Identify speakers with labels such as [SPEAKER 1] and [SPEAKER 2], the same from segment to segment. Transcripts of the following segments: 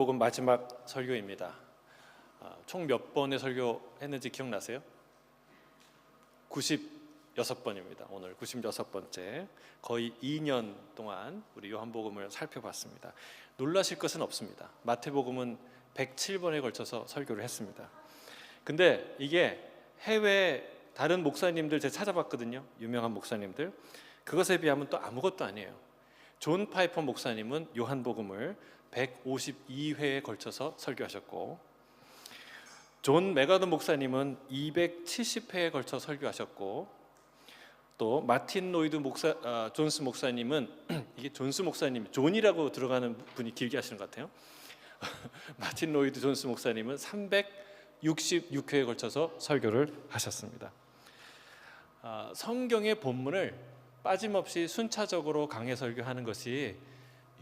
[SPEAKER 1] 복음 마지막 설교입니다. 총 몇 번의 설교 했는지 기억나세요? 96번입니다. 오늘 96번째. 거의 2년 동안 우리 요한복음을 살펴봤습니다. 놀라실 것은 없습니다. 마태복음은 107번에 걸쳐서 설교를 했습니다. 근데 이게 해외 다른 목사님들 제가 찾아봤거든요. 유명한 목사님들. 그것에 비하면 또 아무것도 아니에요. 존 파이퍼 목사님은 요한복음을 152회에 걸쳐서 설교하셨고, 존 메가더 목사님은 270회에 걸쳐 설교하셨고, 또 마틴 로이드 존스 목사님은 이게 존스 목사님, 존이라고 들어가는 분이 길게 하시는 것 같아요. 마틴 로이드 존스 목사님은 366회에 걸쳐서 설교를 하셨습니다. 성경의 본문을 빠짐없이 순차적으로 강해 설교하는 것이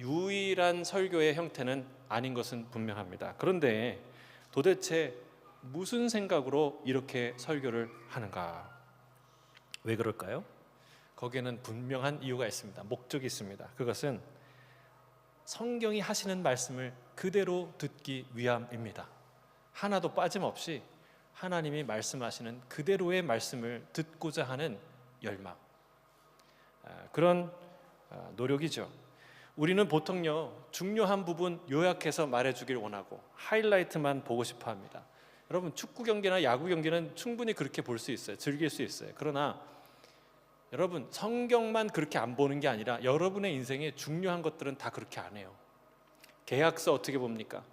[SPEAKER 1] 유일한 설교의 형태는 아닌 것은 분명합니다. 그런데 도대체 무슨 생각으로 이렇게 설교를 하는가? 왜 그럴까요? 거기에는 분명한 이유가 있습니다. 목적이 있습니다. 그것은 성경이 하시는 말씀을 그대로 듣기 위함입니다. 하나도 빠짐없이 하나님이 말씀하시는 그대로의 말씀을 듣고자 하는 열망, 그런 노력이죠. 우리는 보통요, 중요한 부분 요약해서 말해주길 원하고 하이라이트만 보고 싶어 합니다. 여러분, 축구 경기나 야구 경기는 충분히 그렇게 볼 수 있어요. 즐길 수 있어요. 그러나 여러분, 성경만 그렇게 안 보는 게 아니라 여러분의 인생에 중요한 것들은 다 그렇게 안 해요. 계약서 어떻게 봅니까?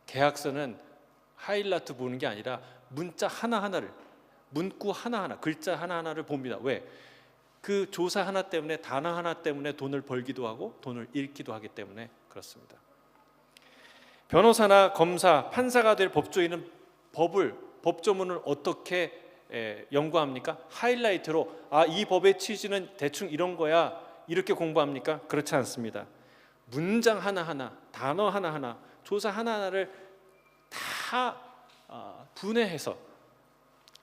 [SPEAKER 1] 계약서는 하이라이트 보는 게 아니라 문자 하나하나를, 문구 하나하나, 글자 하나하나를 봅니다. 왜? 그 조사 하나 때문에, 단어 하나 때문에 돈을 벌기도 하고 돈을 잃기도 하기 때문에 그렇습니다. 변호사나 검사, 판사가 될 법조인은 법조문을 어떻게 연구합니까? 하이라이트로, 이 법의 취지는 대충 이런 거야, 이렇게 공부합니까? 그렇지 않습니다. 문장 하나하나, 단어 하나하나, 조사 하나하나를 다 분해해서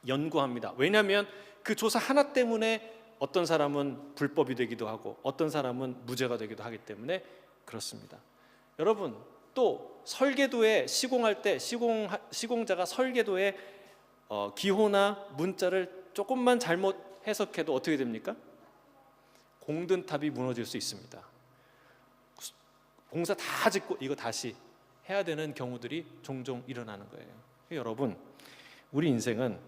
[SPEAKER 1] 연구합니다. 왜냐하면 그 조사 하나 때문에 어떤 사람은 불법이 되기도 하고 어떤 사람은 무죄가 되기도 하기 때문에 그렇습니다. 여러분, 또 설계도에 시공할 때 시공자가 설계도에 기호나 문자를 조금만 잘못 해석해도 어떻게 됩니까? 공든탑이 무너질 수 있습니다. 공사 다 짓고 이거 다시 해야 되는 경우들이 종종 일어나는 거예요. 여러분, 우리 인생은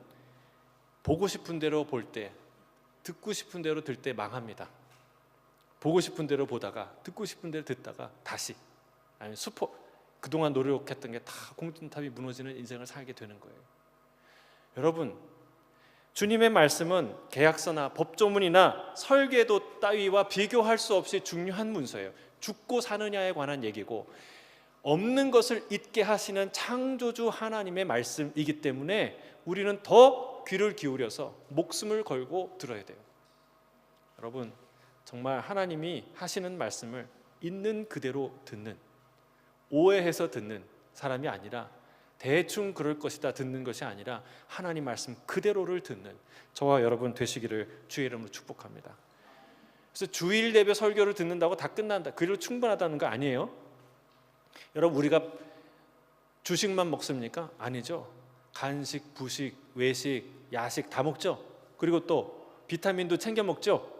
[SPEAKER 1] 보고 싶은 대로 볼 때, 듣고 싶은 대로 들 때 망합니다. 보고 싶은 대로 보다가 듣고 싶은 대로 듣다가 다시, 아니 그동안 노력했던 게 다 공든탑이 무너지는 인생을 살게 되는 거예요. 여러분, 주님의 말씀은 계약서나 법조문이나 설계도 따위와 비교할 수 없이 중요한 문서예요. 죽고 사느냐에 관한 얘기고, 없는 것을 있게 하시는 창조주 하나님의 말씀이기 때문에 우리는 더 귀를 기울여서 목숨을 걸고 들어야 돼요. 여러분, 정말 하나님이 하시는 말씀을 있는 그대로 듣는, 오해해서 듣는 사람이 아니라, 대충 그럴 것이다 듣는 것이 아니라 하나님 말씀 그대로를 듣는 저와 여러분 되시기를 주의 이름으로 축복합니다. 그래서 주일 예배 설교를 듣는다고 다 끝난다, 그리고 충분하다는 거 아니에요. 여러분, 우리가 주식만 먹습니까? 아니죠. 간식, 부식, 외식, 야식 다 먹죠. 그리고 또 비타민도 챙겨 먹죠.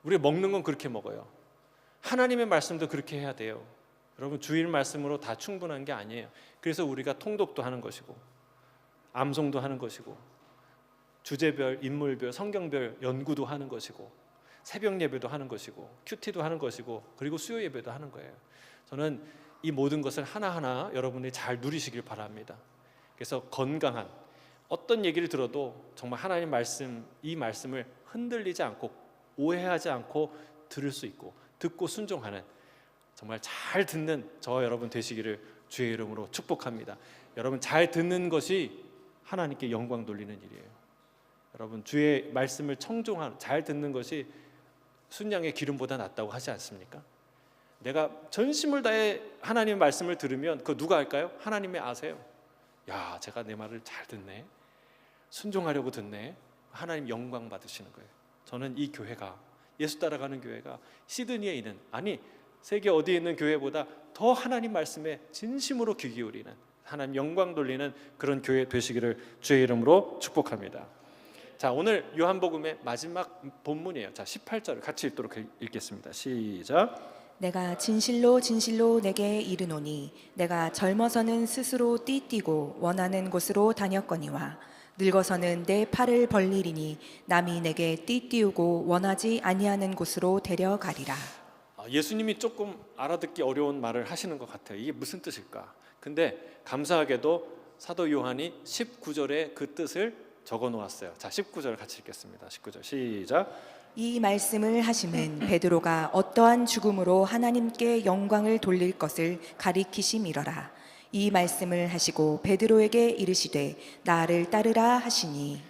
[SPEAKER 1] 우리가 먹는 건 그렇게 먹어요. 하나님의 말씀도 그렇게 해야 돼요. 여러분, 주일 말씀으로 다 충분한 게 아니에요. 그래서 우리가 통독도 하는 것이고 암송도 하는 것이고 주제별, 인물별, 성경별 연구도 하는 것이고 새벽 예배도 하는 것이고 큐티도 하는 것이고 그리고 수요 예배도 하는 거예요. 저는 이 모든 것을 하나하나 여러분이 잘 누리시길 바랍니다. 그래서 건강한, 어떤 얘기를 들어도 정말 하나님 말씀, 이 말씀을 흔들리지 않고 오해하지 않고 들을 수 있고 듣고 순종하는, 정말 잘 듣는 저와 여러분 되시기를 주의 이름으로 축복합니다. 여러분, 잘 듣는 것이 하나님께 영광 돌리는 일이에요. 여러분, 주의 말씀을 청종하는, 잘 듣는 것이 순양의 기름보다 낫다고 하지 않습니까? 내가 전심을 다해 하나님의 말씀을 들으면 그거 누가 할까요? 하나님이 아세요. 야, 제가 내 말을 잘 듣네, 순종하려고 듣네. 하나님 영광 받으시는 거예요. 저는 이 교회가, 예수 따라가는 교회가 시드니에 있는, 아니 세계 어디에 있는 교회보다 더 하나님 말씀에 진심으로 귀 기울이는, 하나님 영광 돌리는 그런 교회 되시기를 주의 이름으로 축복합니다. 자, 오늘 요한복음의 마지막 본문이에요. 자, 18절을 같이 읽도록 읽겠습니다. 시작.
[SPEAKER 2] 내가 진실로 진실로 내게 이르노니 내가 젊어서는 스스로 띠뛰고 원하는 곳으로 다녔거니와 늙어서는 내 팔을 벌리리니 남이 내게 띠띠우고 원하지 아니하는 곳으로 데려가리라.
[SPEAKER 1] 예수님이 조금 알아듣기 어려운 말을 하시는 것 같아요. 이게 무슨 뜻일까? 근데 감사하게도 사도 요한이 19절에 그 뜻을 적어 놓았어요. 자, 19절 같이 읽겠습니다. 19절 시작.
[SPEAKER 2] 이 말씀을 하심은 베드로가 어떠한 죽음으로 하나님께 영광을 돌릴 것을 가리키심이러라. 이 말씀을 하시고 베드로에게 이르시되 나를 따르라 하시니.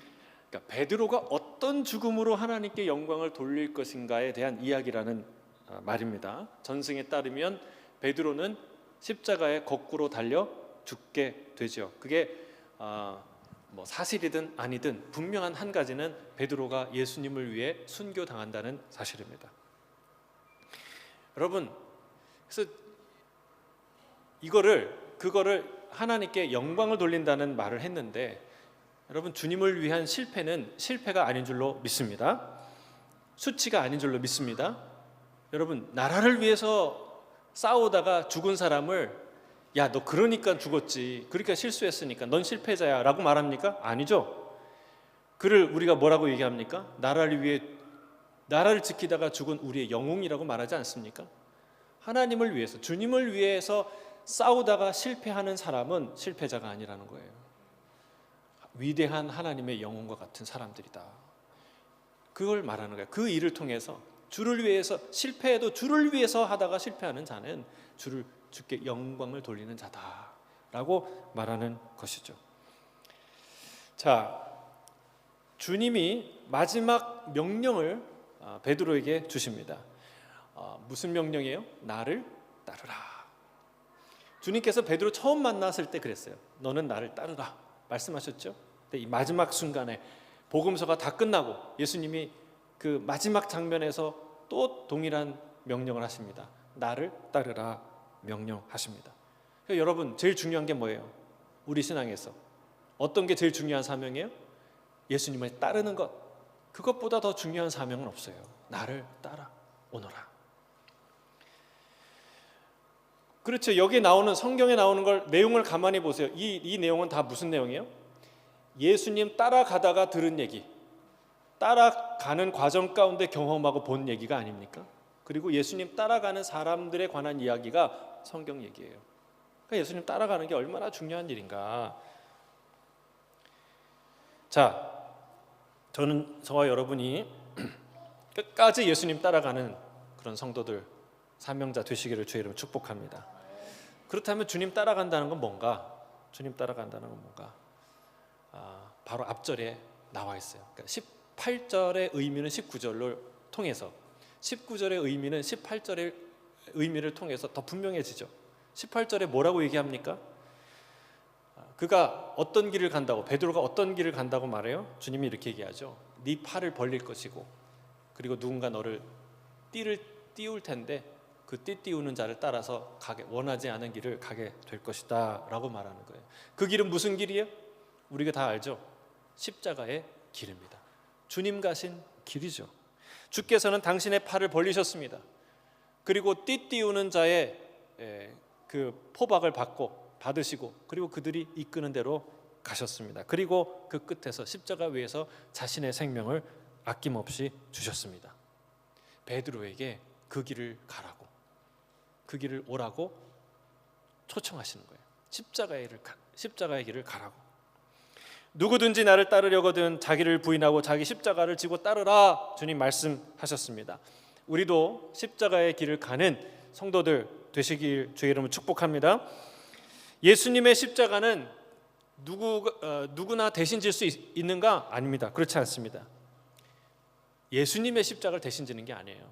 [SPEAKER 1] 그러니까 베드로가 어떤 죽음으로 하나님께 영광을 돌릴 것인가에 대한 이야기라는 말입니다. 전승에 따르면 베드로는 십자가에 거꾸로 달려 죽게 되죠. 그게 뭐 사실이든 아니든 분명한 한 가지는 베드로가 예수님을 위해 순교당한다는 사실입니다. 여러분, 그래서 그거를 하나님께 영광을 돌린다는 말을 했는데, 여러분, 주님을 위한 실패는 실패가 아닌 줄로 믿습니다. 수치가 아닌 줄로 믿습니다. 여러분, 나라를 위해서 싸우다가 죽은 사람을 야, 너 그러니까 죽었지, 그러니까 실수했으니까 넌 실패자야 라고 말합니까? 아니죠. 그를 우리가 뭐라고 얘기합니까? 나라를 지키다가 죽은 우리의 영웅이라고 말하지 않습니까? 하나님을 위해서, 주님을 위해서 싸우다가 실패하는 사람은 실패자가 아니라는 거예요. 위대한 하나님의 영웅과 같은 사람들이다, 그걸 말하는 거예요. 그 일을 통해서 주를 위해서, 실패해도 주를 위해서 하다가 실패하는 자는 주께 영광을 돌리는 자다라고 말하는 것이죠. 자, 주님이 마지막 명령을 베드로에게 주십니다. 무슨 명령이에요? 나를 따르라. 주님께서 베드로 처음 만났을 때 그랬어요. 너는 나를 따르라 말씀하셨죠. 근데 이 마지막 순간에 복음서가 다 끝나고 예수님이 그 마지막 장면에서 또 동일한 명령을 하십니다. 나를 따르라 명령하십니다. 그러니까 여러분, 제일 중요한 게 뭐예요? 우리 신앙에서 어떤 게 제일 중요한 사명이에요? 예수님을 따르는 것. 그것보다 더 중요한 사명은 없어요. 나를 따라오너라. 그렇죠. 여기 나오는, 성경에 나오는 걸, 내용을 가만히 보세요. 이 내용은 다 무슨 내용이에요? 예수님 따라가다가 들은 얘기, 따라가는 과정 가운데 경험하고 본 얘기가 아닙니까? 그리고 예수님 따라가는 사람들에 관한 이야기가 성경 얘기예요. 그러니까 예수님 따라가는 게 얼마나 중요한 일인가. 자, 저와 여러분이 끝까지 예수님 따라가는 그런 성도들, 사명자 되시기를 주의 이름으로 축복합니다. 그렇다면 주님 따라간다는 건 뭔가? 주님 따라간다는 건 뭔가? 바로 앞절에 나와 있어요. 그러니까 18절의 의미는 19절로 통해서, 19절의 의미는 18절의 의미를 통해서 더 분명해지죠. 18절에 뭐라고 얘기합니까? 그가 어떤 길을 간다고, 베드로가 어떤 길을 간다고 말해요? 주님이 이렇게 얘기하죠. 네 팔을 벌릴 것이고, 그리고 누군가 너를 띠를 띄울 텐데 그 띠 띄우는 자를 따라서 원하지 않은 길을 가게 될 것이다 라고 말하는 거예요. 그 길은 무슨 길이에요? 우리가 다 알죠. 십자가의 길입니다. 주님 가신 길이죠. 주께서는 당신의 팔을 벌리셨습니다. 그리고 띠 띄우는 자의 그 포박을 받으시고, 그리고 그들이 이끄는 대로 가셨습니다. 그리고 그 끝에서 십자가 위에서 자신의 생명을 아낌없이 주셨습니다. 베드로에게 그 길을 가라고, 그 길을 오라고 초청하시는 거예요. 십자가의 길을 가라고. 누구든지 나를 따르려거든 자기를 부인하고 자기 십자가를 지고 따르라, 주님 말씀하셨습니다. 우리도 십자가의 길을 가는 성도들 되시길 주의 이름으로 축복합니다. 예수님의 십자가는 누구나 대신 질 수 있는가? 아닙니다. 그렇지 않습니다. 예수님의 십자가를 대신 지는 게 아니에요.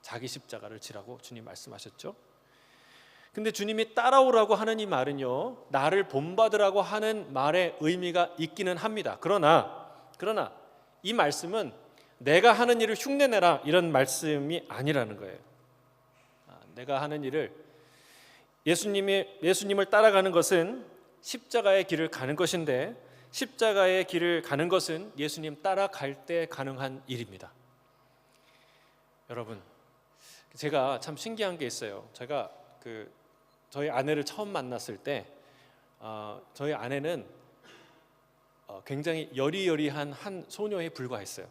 [SPEAKER 1] 자기 십자가를 지라고 주님 말씀하셨죠. 근데 주님이 따라오라고 하는 이 말은요, 나를 본받으라고 하는 말의 의미가 있기는 합니다. 그러나 이 말씀은 내가 하는 일을 흉내내라 이런 말씀이 아니라는 거예요. 내가 하는 일을 예수님을 따라가는 것은 십자가의 길을 가는 것인데 십자가의 길을 가는 것은 예수님 따라갈 때 가능한 일입니다. 여러분, 제가 참 신기한 게 있어요. 제가 저희 아내를 처음 만났을 때 저희 아내는 굉장히 여리여리한 한 소녀에 불과했어요.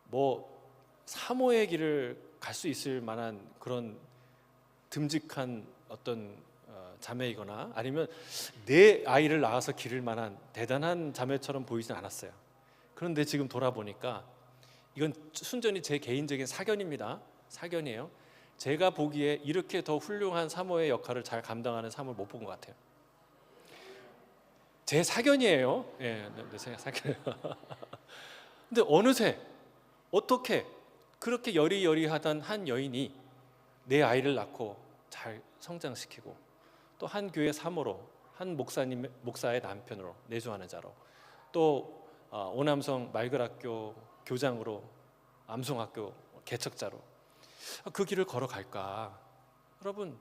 [SPEAKER 1] 뭐 사모의 길을 갈 수 있을 만한 그런 듬직한 어떤 자매이거나 아니면 내 아이를 낳아서 기를 만한 대단한 자매처럼 보이진 않았어요. 그런데 지금 돌아보니까 이건 순전히 제 개인적인 사견입니다. 사견이에요. 제가 보기에 이렇게 더 훌륭한 사모의 역할을 잘 감당하는 사모를 못 본 것 같아요. 제 사견이에요. 예, 제 사견이에요. 근데 어느새 어떻게 그렇게 여리여리하던 한 여인이 내 아이를 낳고 잘 성장시키고 또 한 교회 사모로, 한 목사의 남편으로, 내조하는 자로, 또 오남성 말글학교 교장으로, 암송학교 개척자로 그 길을 걸어갈까? 여러분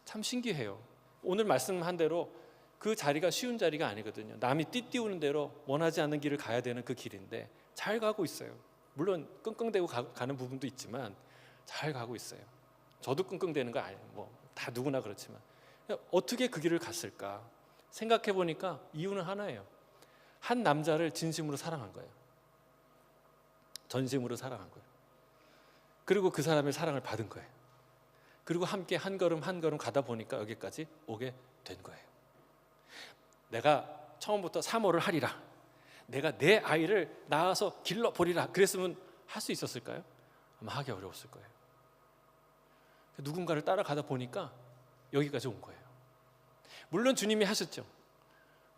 [SPEAKER 1] 참 신기해요. 오늘 말씀한 대로 그 자리가 쉬운 자리가 아니거든요. 남이 띠띠우는 대로 원하지 않는 길을 가야 되는 그 길인데 잘 가고 있어요. 물론 끙끙대고 가는 부분도 있지만 잘 가고 있어요. 저도 끙끙대는 거 아니에요. 뭐 다 누구나 그렇지만 어떻게 그 길을 갔을까 생각해 보니까 이유는 하나예요. 한 남자를 진심으로 사랑한 거예요. 전심으로 사랑한 거예요. 그리고 그 사람의 사랑을 받은 거예요. 그리고 함께 한 걸음 한 걸음 가다 보니까 여기까지 오게 된 거예요. 내가 처음부터 사모를 하리라, 내가 내 아이를 낳아서 길러보리라 그랬으면 할 수 있었을까요? 아마 하기 어려웠을 거예요. 누군가를 따라가다 보니까 여기까지 온 거예요. 물론 주님이 하셨죠.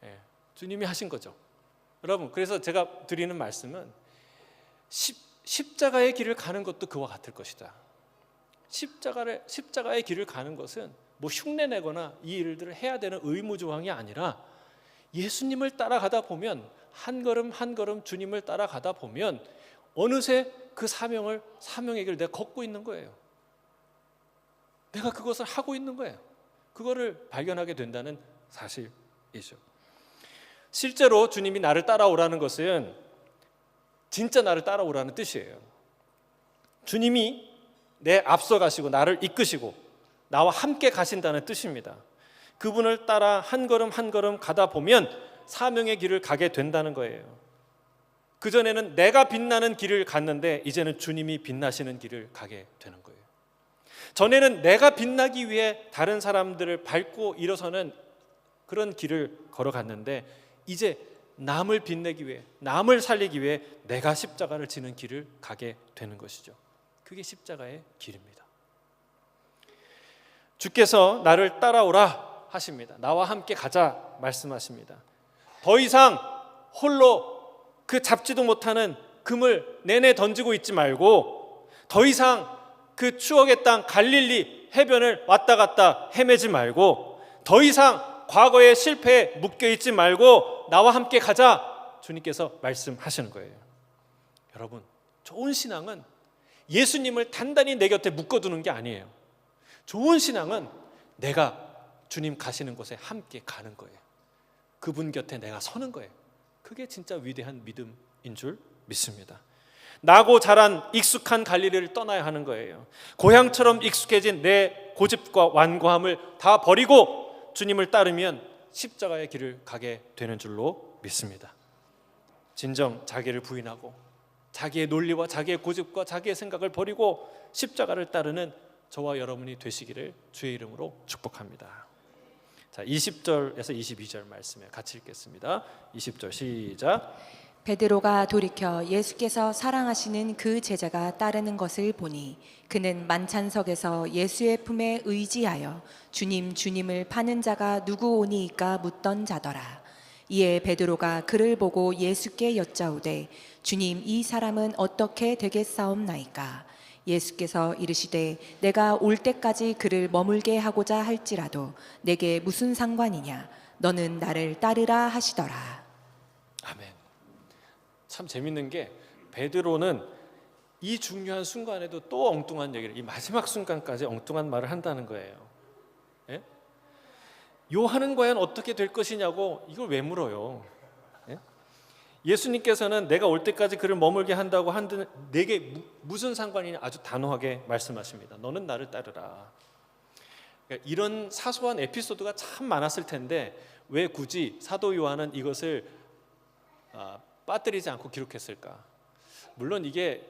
[SPEAKER 1] 예, 주님이 하신 거죠. 여러분, 그래서 제가 드리는 말씀은 십자가의 길을 가는 것도 그와 같을 것이다. 십자가의 길을 가는 것은 뭐 흉내내거나 이 일들을 해야 되는 의무조항이 아니라 예수님을 따라가다 보면 한 걸음 한 걸음 주님을 따라가다 보면 어느새 그 사명의 길을 내가 걷고 있는 거예요. 내가 그것을 하고 있는 거예요. 그거를 발견하게 된다는 사실이죠. 실제로 주님이 나를 따라오라는 것은 진짜 나를 따라오라는 뜻이에요. 주님이 내 앞서 가시고 나를 이끄시고 나와 함께 가신다는 뜻입니다. 그분을 따라 한 걸음 한 걸음 가다 보면 사명의 길을 가게 된다는 거예요. 그전에는 내가 빛나는 길을 갔는데 이제는 주님이 빛나시는 길을 가게 되는 거예요. 전에는 내가 빛나기 위해 다른 사람들을 밟고 일어서는 그런 길을 걸어갔는데 이제 남을 빛내기 위해, 남을 살리기 위해 내가 십자가를 지는 길을 가게 되는 것이죠. 그게 십자가의 길입니다. 주께서 나를 따라오라 하십니다. 나와 함께 가자 말씀하십니다. 더 이상 홀로 그 잡지도 못하는 금을 내내 던지고 있지 말고 더 이상 그 추억의 땅 갈릴리 해변을 왔다 갔다 헤매지 말고 더 이상 과거의 실패에 묶여있지 말고 나와 함께 가자 주님께서 말씀하시는 거예요. 여러분, 좋은 신앙은 예수님을 단단히 내 곁에 묶어두는 게 아니에요. 좋은 신앙은 내가 주님 가시는 곳에 함께 가는 거예요. 그분 곁에 내가 서는 거예요. 그게 진짜 위대한 믿음인 줄 믿습니다. 나고 자란 익숙한 갈릴리를 떠나야 하는 거예요. 고향처럼 익숙해진 내 고집과 완고함을 다 버리고 주님을 따르면 십자가의 길을 가게 되는 줄로 믿습니다. 진정 자기를 부인하고 자기의 논리와 자기의 고집과 자기의 생각을 버리고 십자가를 따르는 저와 여러분이 되시기를 주의 이름으로 축복합니다. 자, 20절에서 22절 말씀에 같이 읽겠습니다. 20절 시작.
[SPEAKER 2] 베드로가 돌이켜 예수께서 사랑하시는 그 제자가 따르는 것을 보니 그는 만찬석에서 예수의 품에 의지하여 주님을 파는 자가 누구 오니이까 묻던 자더라. 이에 베드로가 그를 보고 예수께 여짜오되 주님, 이 사람은 어떻게 되겠사옵나이까? 예수께서 이르시되 내가 올 때까지 그를 머물게 하고자 할지라도 내게 무슨 상관이냐? 너는 나를 따르라 하시더라.
[SPEAKER 1] 아멘. 참 재밌는 게 베드로는 이 중요한 순간에도 또 엉뚱한 얘기를, 이 마지막 순간까지 엉뚱한 말을 한다는 거예요. 예? 요한은 과연 어떻게 될 것이냐고 이걸 왜 물어요? 예? 예수님께서는 내가 올 때까지 그를 머물게 한다고 한들 내게 무슨 상관이냐 아주 단호하게 말씀하십니다. 너는 나를 따르라. 그러니까 이런 사소한 에피소드가 참 많았을 텐데 왜 굳이 사도 요한은 이것을 빠뜨리지 않고 기록했을까? 물론 이게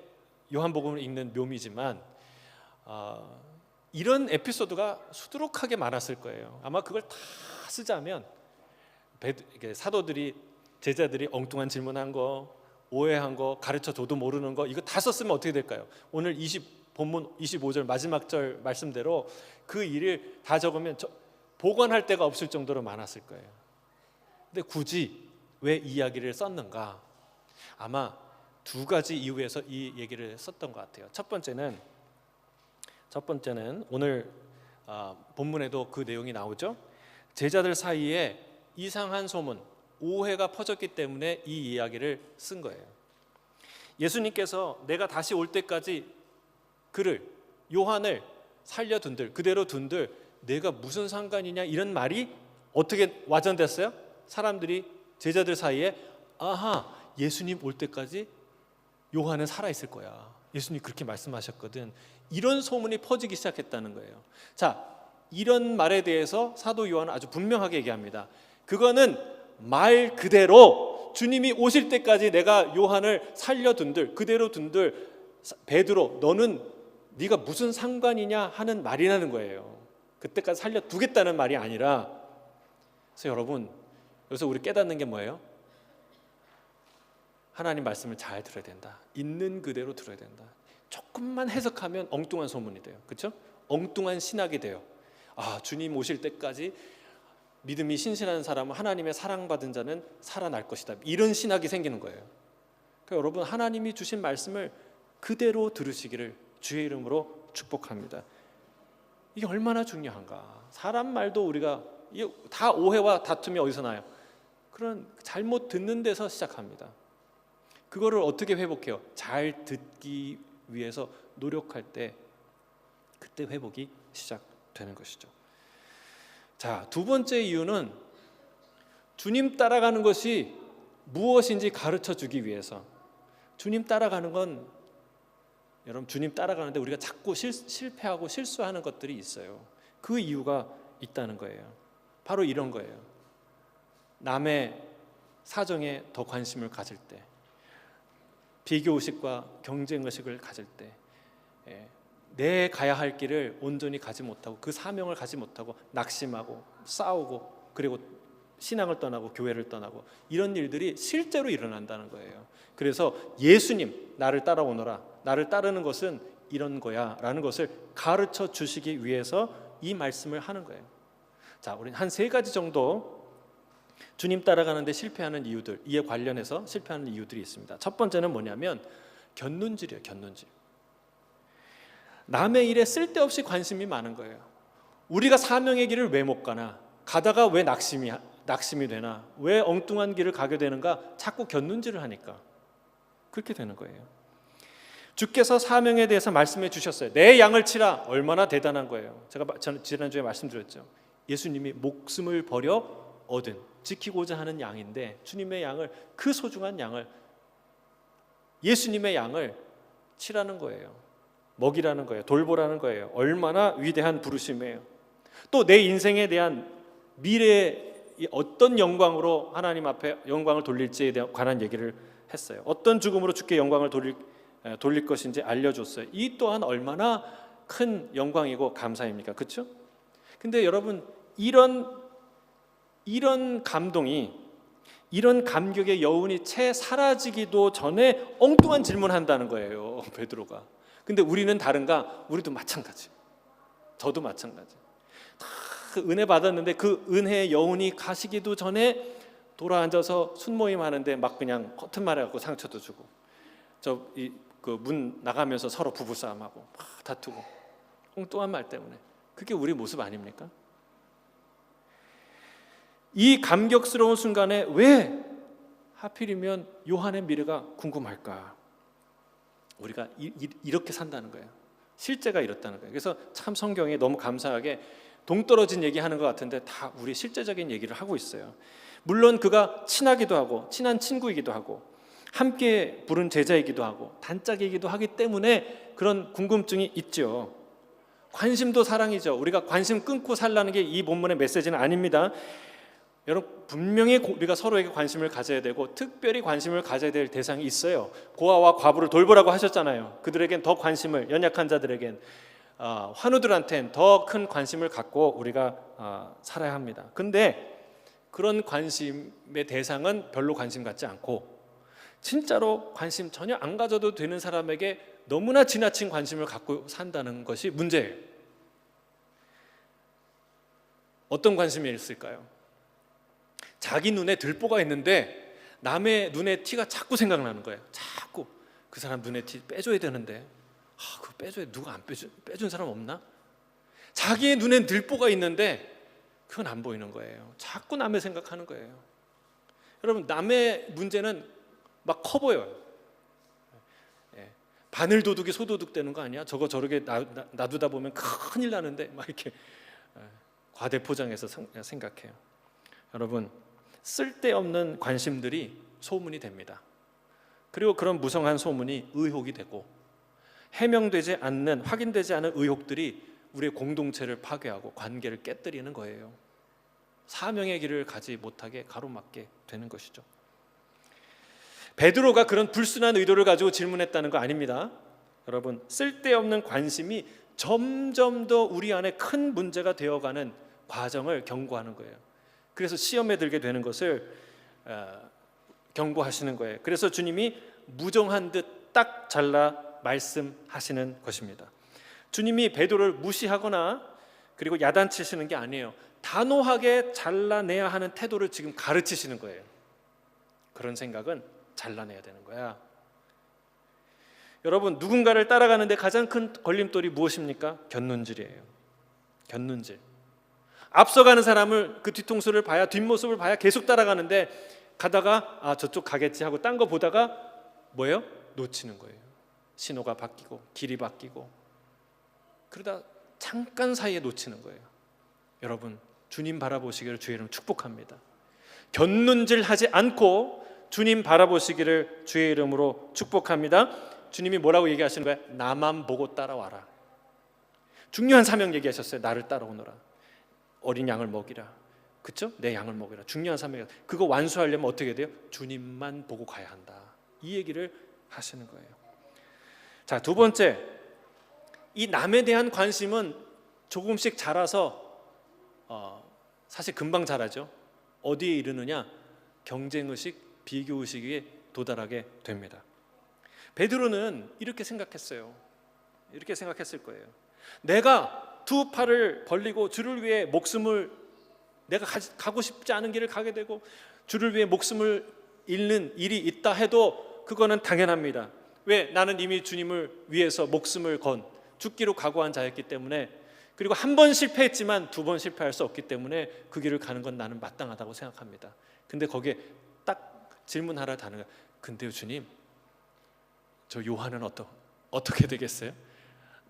[SPEAKER 1] 요한복음을 읽는 묘미지만 이런 에피소드가 수두룩하게 많았을 거예요. 아마 그걸 다 쓰자면 사도들이 제자들이 엉뚱한 질문한 거, 오해한 거, 가르쳐줘도 모르는 거 이거 다 썼으면 어떻게 될까요? 오늘 본문 25절 마지막 절 말씀대로 그 일을 다 적으면 보관할 데가 없을 정도로 많았을 거예요. 근데 굳이 왜 이야기를 썼는가? 아마 두 가지 이유에서 이 얘기를 썼던 것 같아요. 첫 번째는 오늘 본문에도 그 내용이 나오죠. 제자들 사이에 이상한 소문, 오해가 퍼졌기 때문에 이 이야기를 쓴 거예요. 예수님께서 내가 다시 올 때까지 요한을 살려둔들, 그대로 둔들 내가 무슨 상관이냐 이런 말이 어떻게 와전됐어요? 사람들이 제자들 사이에 예수님 올 때까지 요한은 살아있을 거야. 예수님이 그렇게 말씀하셨거든. 이런 소문이 퍼지기 시작했다는 거예요. 자, 이런 말에 대해서 사도 요한은 아주 분명하게 얘기합니다. 그거는 말 그대로 주님이 오실 때까지 내가 요한을 살려둔들, 그대로 둔들 베드로 너는 네가 무슨 상관이냐 하는 말이라는 거예요. 그때까지 살려두겠다는 말이 아니라. 그래서 여러분 여기서 우리 깨닫는 게 뭐예요? 하나님 말씀을 잘 들어야 된다. 있는 그대로 들어야 된다. 조금만 해석하면 엉뚱한 소문이 돼요. 그렇죠? 엉뚱한 신학이 돼요. 주님 오실 때까지 믿음이 신실한 사람은 하나님의 사랑받은 자는 살아날 것이다. 이런 신학이 생기는 거예요. 그러니까 여러분 하나님이 주신 말씀을 그대로 들으시기를 주의 이름으로 축복합니다. 이게 얼마나 중요한가. 사람 말도 우리가 다 오해와 다툼이 어디서 나요? 그런 잘못 듣는 데서 시작합니다. 그거를 어떻게 회복해요? 잘 듣기 위해서 노력할 때 그때 회복이 시작되는 것이죠. 자, 두 번째 이유는 주님 따라가는 것이 무엇인지 가르쳐 주기 위해서. 주님 따라가는 건 여러분 주님 따라가는데 우리가 자꾸 실패하고 실수하는 것들이 있어요. 그 이유가 있다는 거예요. 바로 이런 거예요. 남의 사정에 더 관심을 가질 때, 비교의식과 경쟁의식을 가질 때, 내 가야 할 길을 온전히 가지 못하고 그 사명을 가지 못하고 낙심하고 싸우고 그리고 신앙을 떠나고 교회를 떠나고 이런 일들이 실제로 일어난다는 거예요. 그래서 예수님 나를 따라오너라, 나를 따르는 것은 이런 거야 라는 것을 가르쳐 주시기 위해서 이 말씀을 하는 거예요. 자, 우리 한 세 가지 정도 주님 따라가는데 실패하는 이유들, 이에 관련해서 실패하는 이유들이 있습니다. 첫 번째는 뭐냐면 곁눈질이에요. 곁눈질. 남의 일에 쓸데없이 관심이 많은 거예요. 우리가 사명의 길을 왜 못 가나? 가다가 왜 낙심이 되나? 왜 엉뚱한 길을 가게 되는가? 자꾸 곁눈질을 하니까 그렇게 되는 거예요. 주께서 사명에 대해서 말씀해 주셨어요. 내 양을 치라. 얼마나 대단한 거예요. 제가 지난주에 말씀드렸죠. 예수님이 목숨을 버려 얻은, 지키고자 하는 양인데 주님의 양을, 그 소중한 양을, 예수님의 양을 치라는 거예요. 먹이라는 거예요. 돌보라는 거예요. 얼마나 위대한 부르심이에요. 또 내 인생에 대한 미래의 어떤 영광으로 하나님 앞에 영광을 돌릴지에 관한 얘기를 했어요. 어떤 죽음으로 주께 영광을 돌릴 것인지 알려줬어요. 이 또한 얼마나 큰 영광이고 감사입니까? 그렇죠? 근데 여러분 이런 감동이, 이런 감격의 여운이 채 사라지기도 전에 엉뚱한 질문한다는 거예요, 베드로가. 근데 우리는 다른가? 우리도 마찬가지. 저도 마찬가지. 다 은혜 받았는데 그 은혜의 여운이 가시기도 전에 돌아앉아서 순모임 하는데 막 그냥 커튼 말해갖고 상처도 주고, 그 문 나가면서 서로 부부싸움하고 막 다투고, 엉뚱한 말 때문에. 그게 우리 모습 아닙니까? 이 감격스러운 순간에 왜 하필이면 요한의 미래가 궁금할까? 우리가 이렇게 산다는 거예요. 실제가 이렇다는 거예요. 그래서 참 성경에 너무 감사하게 동떨어진 얘기하는 것 같은데 다 우리 실제적인 얘기를 하고 있어요. 물론 그가 친하기도 하고 친한 친구이기도 하고 함께 부른 제자이기도 하고 단짝이기도 하기 때문에 그런 궁금증이 있죠. 관심도 사랑이죠. 우리가 관심 끊고 살라는 게 이 본문의 메시지는 아닙니다. 여러분, 분명히 우리가 서로에게 관심을 가져야 되고 특별히 관심을 가져야 될 대상이 있어요. 고아와 과부를 돌보라고 하셨잖아요. 그들에겐 더 관심을, 연약한 자들에겐, 환우들한테는 더 큰 관심을 갖고 우리가 살아야 합니다. 근데 그런 관심의 대상은 별로 관심 갖지 않고 진짜로 관심 전혀 안 가져도 되는 사람에게 너무나 지나친 관심을 갖고 산다는 것이 문제예요. 어떤 관심이 있을까요? 자기 눈에 들보가 있는데 남의 눈에 티가 자꾸 생각나는 거예요. 자꾸 그 사람 눈에 티 빼줘야 되는데 그거 빼줘야 누가 안 빼준 사람 없나? 자기의 눈엔 들보가 있는데 그건 안 보이는 거예요. 자꾸 남의 생각하는 거예요. 여러분, 남의 문제는 막 커 보여요. 바늘 도둑이 소도둑 되는 거 아니야? 저거 저렇게 놔두다 보면 큰일 나는데 막 이렇게 과대포장해서 생각해요. 여러분, 쓸데없는 관심들이 소문이 됩니다. 그리고 그런 무성한 소문이 의혹이 되고 해명되지 않는, 확인되지 않은 의혹들이 우리의 공동체를 파괴하고 관계를 깨뜨리는 거예요. 사명의 길을 가지 못하게 가로막게 되는 것이죠. 베드로가 그런 불순한 의도를 가지고 질문했다는 거 아닙니다. 여러분, 쓸데없는 관심이 점점 더 우리 안에 큰 문제가 되어가는 과정을 경고하는 거예요. 그래서 시험에 들게 되는 것을 경고하시는 거예요. 그래서 주님이 무정한 듯 딱 잘라 말씀하시는 것입니다. 주님이 베드로를 무시하거나 그리고 야단치시는 게 아니에요. 단호하게 잘라내야 하는 태도를 지금 가르치시는 거예요. 그런 생각은 잘라내야 되는 거야. 여러분, 누군가를 따라가는데 가장 큰 걸림돌이 무엇입니까? 곁눈질이에요. 곁눈질. 앞서가는 사람을 그 뒤통수를 봐야, 뒷모습을 봐야 계속 따라가는데 가다가 저쪽 가겠지 하고 딴 거 보다가 뭐예요? 놓치는 거예요. 신호가 바뀌고 길이 바뀌고 그러다 잠깐 사이에 놓치는 거예요. 여러분, 주님 바라보시기를 주의 이름 축복합니다. 곁눈질하지 않고 주님 바라보시기를 주의 이름으로 축복합니다. 주님이 뭐라고 얘기하시는 거예요? 나만 보고 따라와라. 중요한 사명 얘기하셨어요. 나를 따라오너라. 어린 양을 먹이라. 그렇죠? 내 양을 먹이라. 중요한 사명. 그거 완수하려면 어떻게 돼요? 주님만 보고 가야 한다. 이 얘기를 하시는 거예요. 자, 두 번째, 이 남에 대한 관심은 조금씩 자라서 사실 금방 자라죠. 어디에 이르느냐? 경쟁의식, 비교의식에 도달하게 됩니다. 베드로는 이렇게 생각했어요. 이렇게 생각했을 거예요. 내가 두 팔을 벌리고 주를 위해 목숨을, 내가 가고 싶지 않은 길을 가게 되고 주를 위해 목숨을 잃는 일이 있다 해도 그거는 당연합니다. 왜? 나는 이미 주님을 위해서 목숨을 건 죽기로 각오한 자였기 때문에, 그리고 한 번 실패했지만 두 번 실패할 수 없기 때문에 그 길을 가는 건 나는 마땅하다고 생각합니다. 근데 거기에 딱 질문하라 다는 거야. 근데요 주님, 저 요한은 어떻게 되겠어요?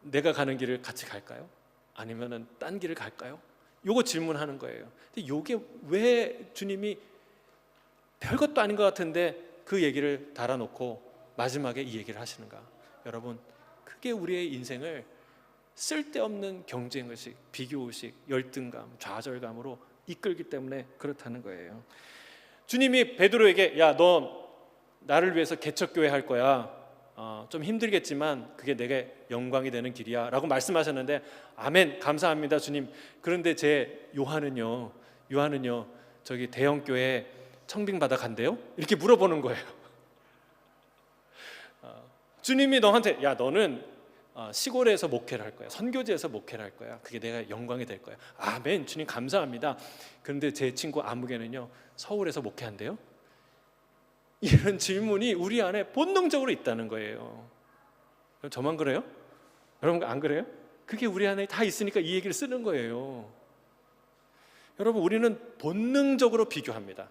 [SPEAKER 1] 내가 가는 길을 같이 갈까요? 아니면은 딴 길을 갈까요? 요거 질문하는 거예요. 근데 요게 왜 주님이 별것도 아닌 것 같은데 그 얘기를 달아놓고 마지막에 이 얘기를 하시는가? 여러분, 그게 우리의 인생을 쓸데없는 경쟁의식, 비교의식, 열등감, 좌절감으로 이끌기 때문에 그렇다는 거예요. 주님이 베드로에게 야, 너 나를 위해서 개척교회 할 거야. 좀 힘들겠지만 그게 내게 영광이 되는 길이야 라고 말씀하셨는데, 아멘, 감사합니다 주님. 그런데 제 요한은요 저기 대형교회 청빙받아 간대요? 이렇게 물어보는 거예요. 주님이 너한테 야, 너는 시골에서 목회를 할 거야, 선교지에서 목회를 할 거야, 그게 내가 영광이 될 거야. 아멘 주님, 감사합니다. 그런데 제 친구 아무개는요 서울에서 목회한대요? 이런 질문이 우리 안에 본능적으로 있다는 거예요. 저만 그래요? 여러분 안 그래요? 그게 우리 안에 다 있으니까 이 얘기를 쓰는 거예요. 여러분, 우리는 본능적으로 비교합니다.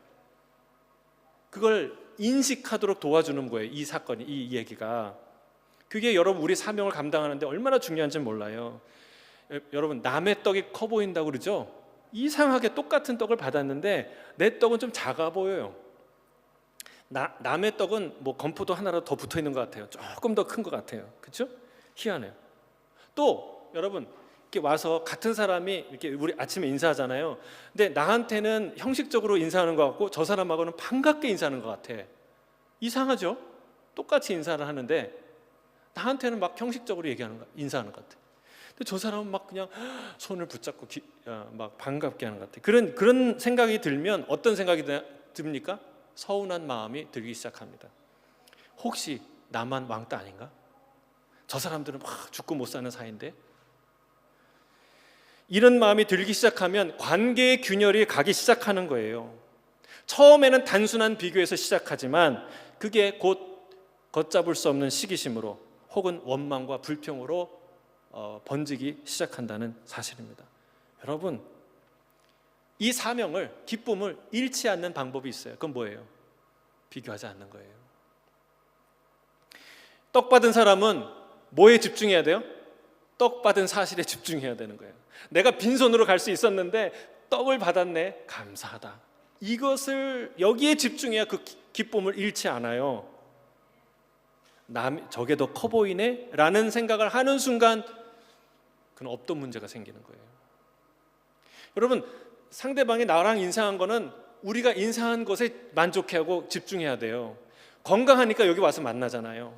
[SPEAKER 1] 그걸 인식하도록 도와주는 거예요. 이 사건이, 이 얘기가. 그게 여러분 우리 사명을 감당하는데 얼마나 중요한지 몰라요. 여러분 남의 떡이 커 보인다고 그러죠? 이상하게 똑같은 떡을 받았는데 내 떡은 좀 작아 보여요. 남의 떡은 뭐 건포도 하나라도 더 붙어 있는 것 같아요. 조금 더 큰 것 같아요. 그렇죠? 희한해요. 또 여러분 이렇게 와서 같은 사람이 이렇게 우리 아침에 인사하잖아요. 근데 나한테는 형식적으로 인사하는 것 같고 저 사람하고는 반갑게 인사하는 것 같아. 이상하죠? 똑같이 인사를 하는데 나한테는 막 형식적으로 인사하는 것 같아. 근데 저 사람은 막 그냥 손을 붙잡고 막 반갑게 하는 것 같아. 그런 생각이 들면 어떤 생각이 듭니까? 서운한 마음이 들기 시작합니다. 혹시 나만 왕따 아닌가? 저 사람들은 막 죽고 못 사는 사이인데. 이런 마음이 들기 시작하면 관계의 균열이 가기 시작하는 거예요. 처음에는 단순한 비교에서 시작하지만 그게 곧 걷잡을 수 없는 시기심으로 혹은 원망과 불평으로 번지기 시작한다는 사실입니다. 여러분, 이 사명을, 기쁨을 잃지 않는 방법이 있어요. 그건 뭐예요? 비교하지 않는 거예요. 떡 받은 사람은 뭐에 집중해야 돼요? 떡 받은 사실에 집중해야 되는 거예요. 내가 빈손으로 갈 수 있었는데 떡을 받았네, 감사하다. 이것을 여기에 집중해야 그 기쁨을 잃지 않아요. 저게 더 커 보이네? 라는 생각을 하는 순간 그건 없던 문제가 생기는 거예요. 여러분, 상대방이 나랑 인사한 거는 우리가 인사한 것에 만족해하고 집중해야 돼요. 건강하니까 여기 와서 만나잖아요.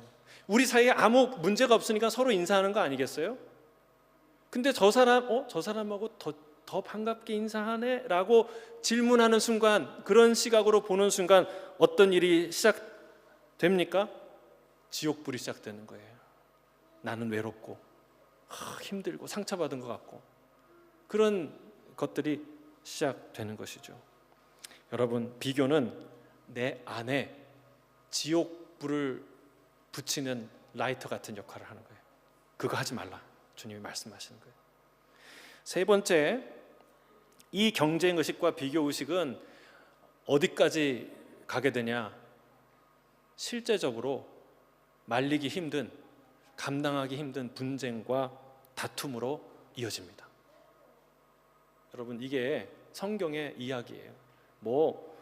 [SPEAKER 1] 우리 사이에 아무 문제가 없으니까 서로 인사하는 거 아니겠어요? 근데 저 사람하고 더 반갑게 인사하네? 라고 질문하는 순간, 그런 시각으로 보는 순간 어떤 일이 시작됩니까? 지옥불이 시작되는 거예요. 나는 외롭고 힘들고 상처받은 것 같고 그런 것들이 시작되는 것이죠. 여러분, 비교는 내 안에 지옥불을 붙이는 라이터 같은 역할을 하는 거예요. 그거 하지 말라, 주님이 말씀하시는 거예요. 세 번째, 이 경쟁 의식과 비교 의식은 어디까지 가게 되냐? 실제적으로 말리기 힘든, 감당하기 힘든 분쟁과 다툼으로 이어집니다. 여러분, 이게 성경의 이야기예요. 뭐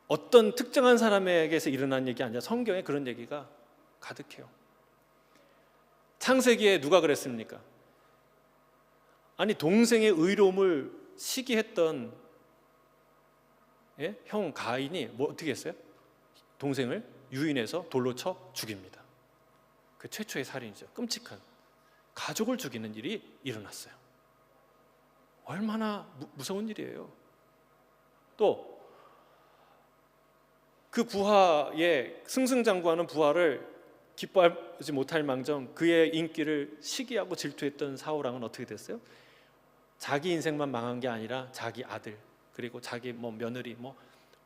[SPEAKER 1] 어떤 특정한 사람에게서 일어난 얘기 아니라 성경에 그런 얘기가 가득해요. 창세기에 누가 그랬습니까? 아니, 동생의 의로움을 시기했던 형 가인이 어떻게 했어요? 동생을 유인해서 돌로 쳐 죽입니다. 그 최초의 살인이죠. 끔찍한 가족을 죽이는 일이 일어났어요. 얼마나 무서운 일이에요. 또 그 부하의 승승장구하는 부하를 기뻐하지 못할 망정 그의 인기를 시기하고 질투했던 사울왕은 어떻게 됐어요? 자기 인생만 망한 게 아니라 자기 아들 그리고 자기 며느리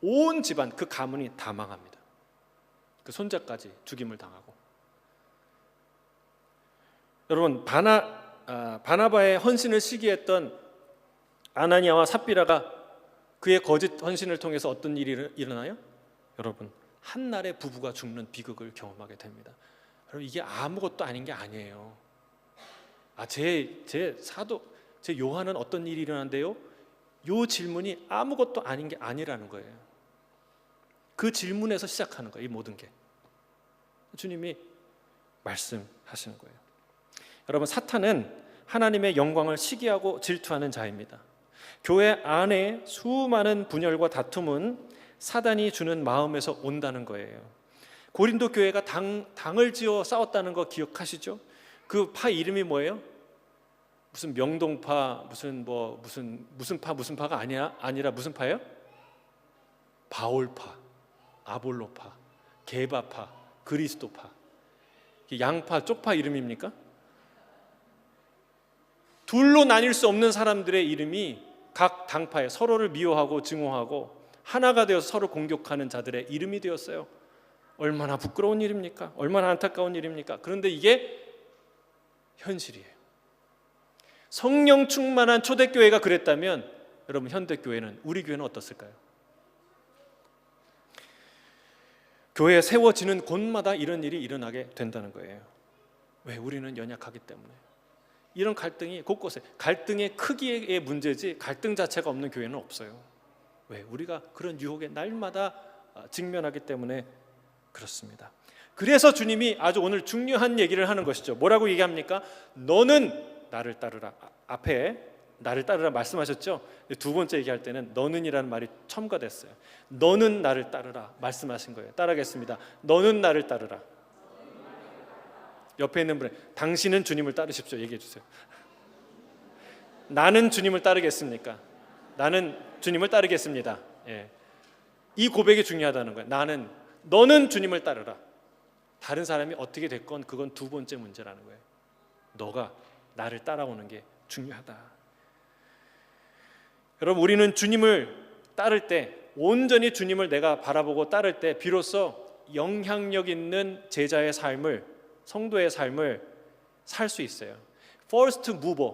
[SPEAKER 1] 온 집안 그 가문이 다 망합니다. 그 손자까지 죽임을 당하고. 여러분, 바나바의 헌신을 시기했던 아나니아와 삽비라가 그의 거짓 헌신을 통해서 어떤 일이 일어나요? 여러분, 한날에 부부가 죽는 비극을 경험하게 됩니다. 여러분, 이게 아무것도 아닌 게 아니에요. 제 요한은 어떤 일이 일어난대요? 요 질문이 아무것도 아닌 게 아니라는 거예요. 그 질문에서 시작하는 거예요. 이 모든 게 주님이 말씀하시는 거예요. 여러분, 사탄은 하나님의 영광을 시기하고 질투하는 자입니다. 교회 안에 수많은 분열과 다툼은 사단이 주는 마음에서 온다는 거예요. 고린도 교회가 당을 지어 싸웠다는 거 기억하시죠? 그 파 이름이 뭐예요? 무슨 명동파, 무슨 파가 아니라 무슨 파예요? 바울파, 아볼로파, 게바파, 그리스도파. 양파, 쪽파 이름입니까? 둘로 나뉠 수 없는 사람들의 이름이 각 당파에 서로를 미워하고 증오하고 하나가 되어서 서로 공격하는 자들의 이름이 되었어요. 얼마나 부끄러운 일입니까? 얼마나 안타까운 일입니까? 그런데 이게 현실이에요. 성령 충만한 초대교회가 그랬다면 여러분, 현대교회는, 우리 교회는 어떻을까요? 교회 세워지는 곳마다 이런 일이 일어나게 된다는 거예요. 왜? 우리는 연약하기 때문에. 이런 갈등이 곳곳에, 갈등의 크기의 문제지 갈등 자체가 없는 교회는 없어요. 왜? 우리가 그런 유혹에 날마다 직면하기 때문에 그렇습니다. 그래서 주님이 아주 오늘 중요한 얘기를 하는 것이죠. 뭐라고 얘기합니까? 너는 나를 따르라. 앞에 나를 따르라 말씀하셨죠. 두 번째 얘기할 때는 너는이라는 말이 첨가됐어요. 너는 나를 따르라 말씀하신 거예요. 따르겠습니다. 너는 나를 따르라. 옆에 있는 분에 당신은 주님을 따르십시오 얘기해 주세요. 나는 주님을 따르겠습니까? 나는 주님을 따르겠습니다. 예. 이 고백이 중요하다는 거예요. 너는 주님을 따르라. 다른 사람이 어떻게 됐건 그건 두 번째 문제라는 거예요. 너가 나를 따라오는 게 중요하다. 여러분, 우리는 주님을 따를 때, 온전히 주님을 내가 바라보고 따를 때 비로소 영향력 있는 제자의 삶을, 성도의 삶을 살 수 있어요. First mover,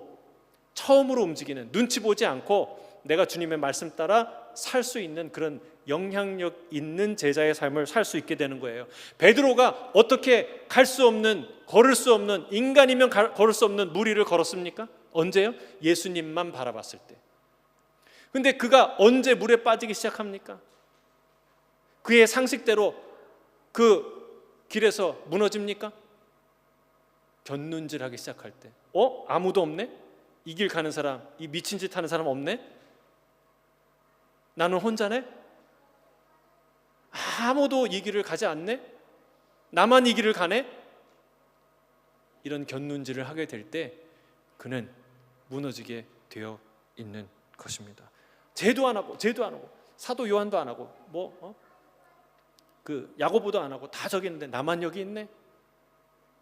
[SPEAKER 1] 처음으로 움직이는, 눈치 보지 않고 내가 주님의 말씀 따라 살 수 있는 그런 영향력 있는 제자의 삶을 살 수 있게 되는 거예요. 베드로가 어떻게 갈 수 없는, 걸을 수 없는, 인간이면 걸을 수 없는 무리를 걸었습니까? 언제요? 예수님만 바라봤을 때. 근데 그가 언제 물에 빠지기 시작합니까? 그의 상식대로 그 길에서 무너집니까? 곁눈질하기 시작할 때, 아무도 없네? 이 길 가는 사람, 이 미친 짓 하는 사람 없네? 나는 혼자네? 아무도 이 길을 가지 않네? 나만 이 길을 가네? 이런 곁눈질을 하게 될 때 그는 무너지게 되어 있는 것입니다. 제도 안 하고 사도 요한도 안 하고 그 야고보도 안 하고 다 저기 있는데 나만 여기 있네?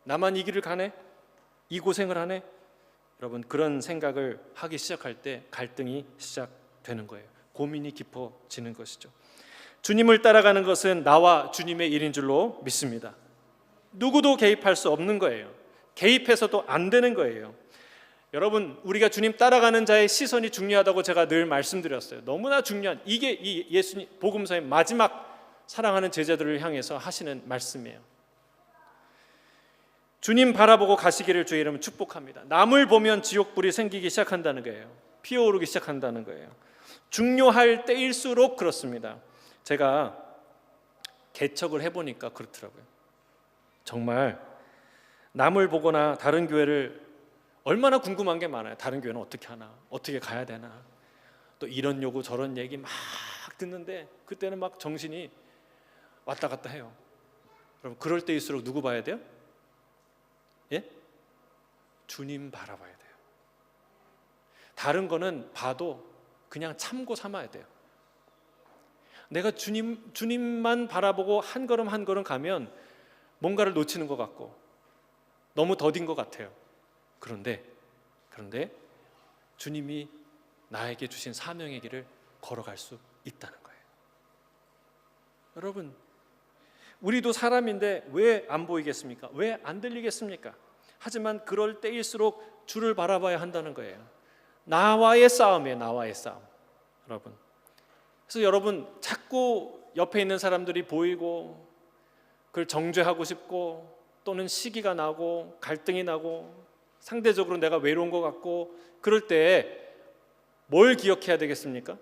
[SPEAKER 1] 나만 이 길을 가네? 이 고생을 하네? 여러분, 그런 생각을 하기 시작할 때 갈등이 시작되는 거예요. 고민이 깊어지는 것이죠. 주님을 따라가는 것은 나와 주님의 일인 줄로 믿습니다. 누구도 개입할 수 없는 거예요. 개입해서도 안 되는 거예요. 여러분, 우리가 주님 따라가는 자의 시선이 중요하다고 제가 늘 말씀드렸어요. 너무나 중요한, 이게 이 예수님 복음서의 마지막 사랑하는 제자들을 향해서 하시는 말씀이에요. 주님 바라보고 가시기를 주의 이름으로 축복합니다. 남을 보면 지옥불이 생기기 시작한다는 거예요. 피어오르기 시작한다는 거예요. 중요할 때일수록 그렇습니다. 제가 개척을 해보니까 그렇더라고요. 정말 남을 보거나 다른 교회를 얼마나 궁금한 게 많아요. 다른 교회는 어떻게 하나, 어떻게 가야 되나, 또 이런 요구 저런 얘기 막 듣는데 그때는 막 정신이 왔다 갔다 해요. 여러분, 그럴 때일수록 누구 봐야 돼요? 예? 주님 바라봐야 돼요. 다른 거는 봐도 그냥 참고 삼아야 돼요. 내가 주님만 바라보고 한 걸음 한 걸음 가면 뭔가를 놓치는 것 같고 너무 더딘 것 같아요. 그런데 주님이 나에게 주신 사명의 길을 걸어갈 수 있다는 거예요. 여러분, 우리도 사람인데 왜 안 보이겠습니까? 왜 안 들리겠습니까? 하지만 그럴 때일수록 주를 바라봐야 한다는 거예요. 나와의 싸움이에요. 나와의 싸움. 여러분, 그래서 여러분, 자꾸 옆에 있는 사람들이 보이고 그걸 정죄하고 싶고 또는 시기가 나고 갈등이 나고 상대적으로 내가 외로운 것 같고 그럴 때 뭘 기억해야 되겠습니까?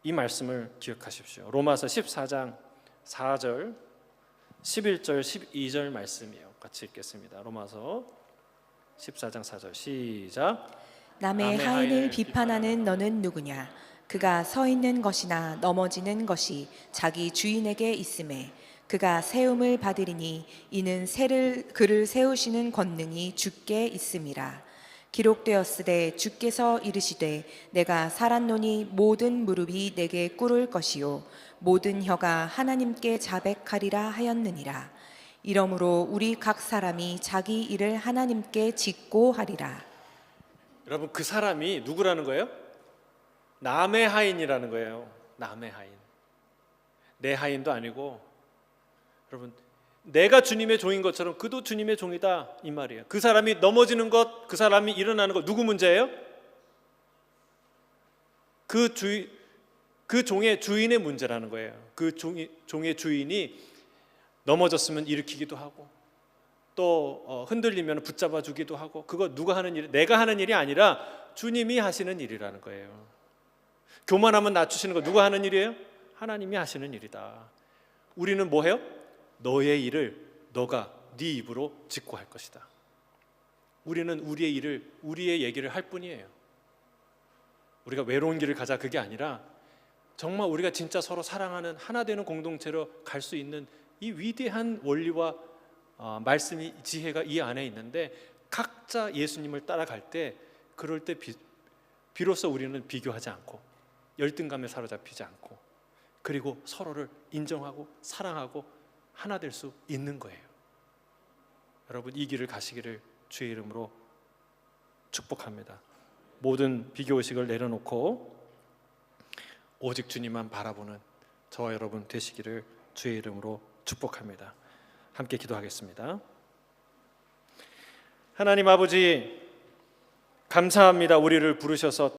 [SPEAKER 1] 이 말씀을 기억하십시오. 로마서 14장 4절 11절 12절 말씀이에요. 같이 읽겠습니다. 로마서 14장 4절 시작.
[SPEAKER 2] 남의 하인을 비판하는 너는 누구냐? 그가 서 있는 것이나 넘어지는 것이 자기 주인에게 있음에 그가 세움을 받으리니 이는 그를 세우시는 권능이 주께 있음이라. 기록되었으되 주께서 이르시되 내가 살았노니 모든 무릎이 내게 꿇을 것이요 모든 혀가 하나님께 자백하리라 하였느니라. 이러므로 우리 각 사람이 자기 일을 하나님께 짓고 하리라.
[SPEAKER 1] 여러분, 그 사람이 누구라는 거예요? 남의 하인이라는 거예요. 남의 하인. 내 하인도 아니고, 여러분, 내가 주님의 종인 것처럼 그도 주님의 종이다 이 말이에요. 그 사람이 넘어지는 것, 그 사람이 일어나는 것 누구 문제예요? 그 그 종의 주인의 문제라는 거예요. 그 종의 주인이 넘어졌으면 일으키기도 하고 또 흔들리면 붙잡아 주기도 하고, 그거 누가 하는 일, 내가 하는 일이 아니라 주님이 하시는 일이라는 거예요. 교만하면 낮추시는 거 누가 하는 일이에요? 하나님이 하시는 일이다. 우리는 뭐 해요? 너의 일을 너가 네 입으로 짓고 할 것이다. 우리는 우리의 일을, 우리의 얘기를 할 뿐이에요. 우리가 외로운 길을 가자, 그게 아니라 정말 우리가 진짜 서로 사랑하는 하나 되는 공동체로 갈 수 있는 이 위대한 원리와 말씀이, 지혜가 이 안에 있는데, 각자 예수님을 따라갈 때, 그럴 때 비로소 우리는 비교하지 않고 열등감에 사로잡히지 않고, 그리고 서로를 인정하고 사랑하고 하나 될 수 있는 거예요. 여러분, 이 길을 가시기를 주의 이름으로 축복합니다. 모든 비교의식을 내려놓고 오직 주님만 바라보는 저와 여러분 되시기를 주의 이름으로 축복합니다. 함께 기도하겠습니다. 하나님 아버지, 감사합니다. 우리를 부르셔서